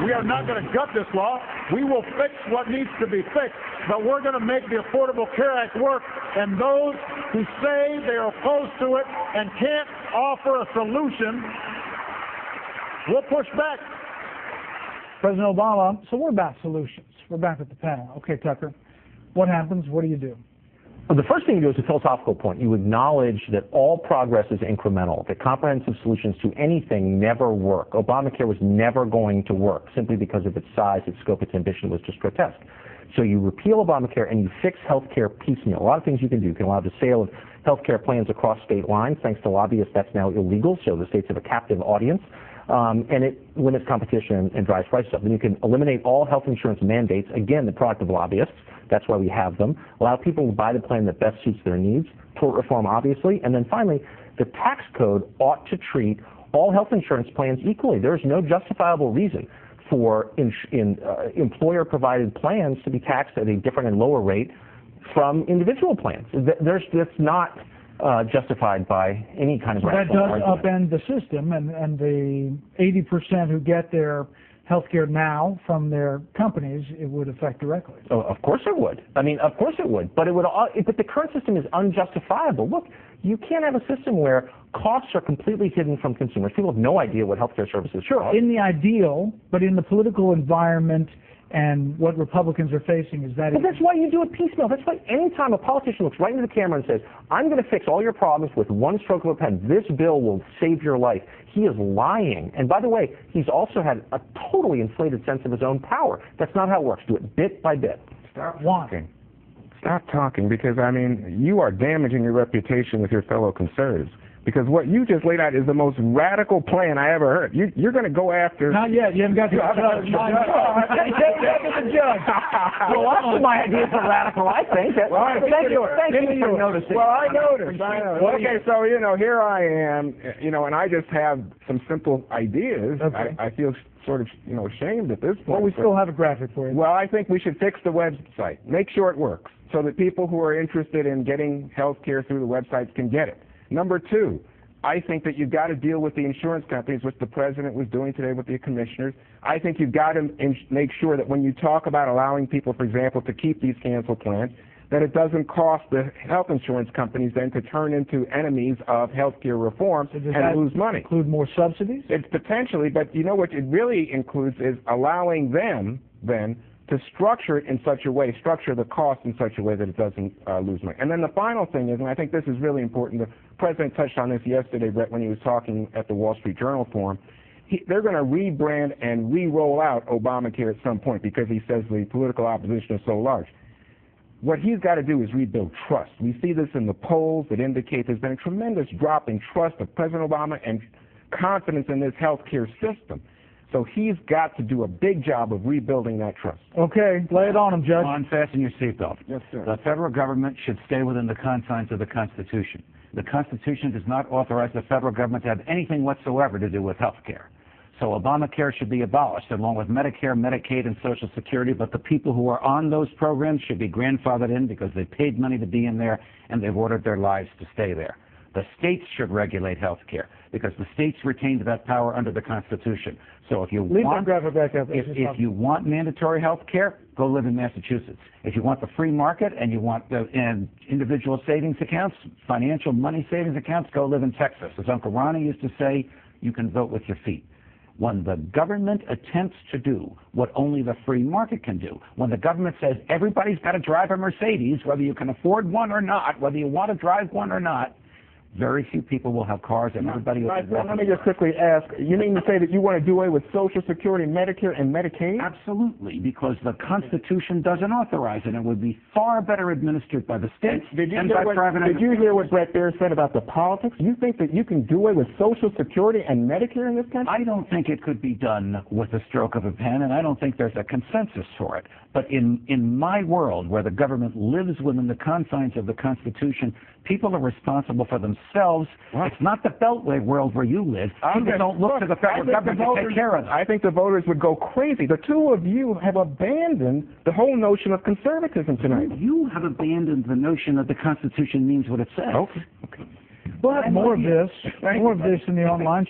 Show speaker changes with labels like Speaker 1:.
Speaker 1: We are not going to gut this law. We will fix what needs to be fixed, but we're going to make the Affordable Care Act work, and those who say they are opposed to it and can't offer a solution, we'll push back.
Speaker 2: President Obama, so what about solutions? We're back at the panel. Okay, Tucker, what happens? What do you do?
Speaker 3: Well, the first thing you do is a philosophical point. You acknowledge that all progress is incremental, that comprehensive solutions to anything never work. Obamacare was never going to work simply because of its size, its scope, its ambition was just grotesque. So you repeal Obamacare and you fix health care piecemeal. A lot of things you can do. You can allow the sale of health care plans across state lines. Thanks to lobbyists, that's now illegal, so the states have a captive audience. And it limits competition and drives prices up. Then you can eliminate all health insurance mandates, again, the product of lobbyists. That's why we have them. Allow people to buy the plan that best suits their needs. Tort reform, obviously. And then finally, the tax code ought to treat all health insurance plans equally. There is no justifiable reason for employer-provided plans to be taxed at a different and lower rate from individual plans. That's not justified by any kind of rational argument.
Speaker 2: That does upend the system, and the 80% who get their health care now from their companies, it would affect directly.
Speaker 3: Oh, of course it would. I mean, of course it would. But but the current system is unjustifiable. Look, you can't have a system where costs are completely hidden from consumers. People have no idea what healthcare services cost.
Speaker 2: In the ideal, but in the political environment and what Republicans are facing is that...
Speaker 3: But that's why you do it piecemeal. That's why any time a politician looks right into the camera and says, I'm going to fix all your problems with one stroke of a pen, this bill will save your life, he is lying. And by the way, he's also had a totally inflated sense of his own power. That's not how it works. Do it bit by bit.
Speaker 4: Stop talking. Stop talking, because, I mean, you are damaging your reputation with your fellow conservatives. Because what you just laid out is the most radical plan I ever heard. You're going to go after...
Speaker 2: Not yet. You haven't got to the judge.
Speaker 3: The judge. Well, lots of my ideas are radical, I think.
Speaker 4: Well,
Speaker 3: thank you for noticing.
Speaker 4: Well, I noticed. Okay, so, here I am, and I just have some simple ideas.
Speaker 2: Okay.
Speaker 4: I feel sort of, ashamed at this point.
Speaker 2: Well, we still have a graphic for you.
Speaker 4: Well, I think we should fix the website. Make sure it works so that people who are interested in getting health care through the websites can get it. Number two, I think that you've got to deal with the insurance companies, which the president was doing today with the commissioners. I think you've got to make sure that when you talk about allowing people, for example, to keep these canceled plans, that it doesn't cost the health insurance companies then to turn into enemies of health care reform and lose money.
Speaker 2: Include more subsidies?
Speaker 4: It's potentially, but what it really includes is allowing them then to structure it in such a way, structure the cost in such a way that it doesn't lose money. And then the final thing is, and I think this is really important, the president touched on this yesterday, Brett, when he was talking at the Wall Street Journal Forum. They're going to rebrand and re-roll out Obamacare at some point because he says the political opposition is so large. What he's got to do is rebuild trust. We see this in the polls that indicate there's been a tremendous drop in trust of President Obama and confidence in this health care system. So he's got to do a big job of rebuilding that trust.
Speaker 2: Okay, lay it on him, Judge.
Speaker 5: Unfasten your seatbelt.
Speaker 4: Yes, sir.
Speaker 5: The federal government should stay within the confines of the Constitution. The Constitution does not authorize the federal government to have anything whatsoever to do with health care. So Obamacare should be abolished, along with Medicare, Medicaid, and Social Security, but the people who are on those programs should be grandfathered in because they paid money to be in there and they've ordered their lives to stay there. The states should regulate health care because the states retained that power under the Constitution. So if you if you want mandatory health care, go live in Massachusetts. If you want the free market and you want individual savings accounts, financial money savings accounts, go live in Texas. As Uncle Ronnie used to say, you can vote with your feet. When the government attempts to do what only the free market can do, when the government says everybody's got to drive a Mercedes, whether you can afford one or not, whether you want to drive one or not, very few people will have cars, and everybody will have
Speaker 4: Let me just quickly ask, you mean to say that you want to do away with Social Security, Medicare, and Medicaid?
Speaker 5: Absolutely, because the Constitution doesn't authorize it, and it would be far better administered by the states and by private
Speaker 4: entities. Did you hear what Brett Baer said about the politics? You think that you can do away with Social Security and Medicare in this country?
Speaker 5: I don't think it could be done with a stroke of a pen, and I don't think there's a consensus for it. But in my world, where the government lives within the confines of the Constitution, people are responsible for themselves. What? It's not the Beltway world where you live. People don't look to the federal government to take care of them.
Speaker 4: I think the voters would go crazy. The two of you have abandoned the whole notion of conservatism tonight.
Speaker 5: You have abandoned the notion that the Constitution means what it says.
Speaker 4: Okay.
Speaker 2: We'll have more of this in the online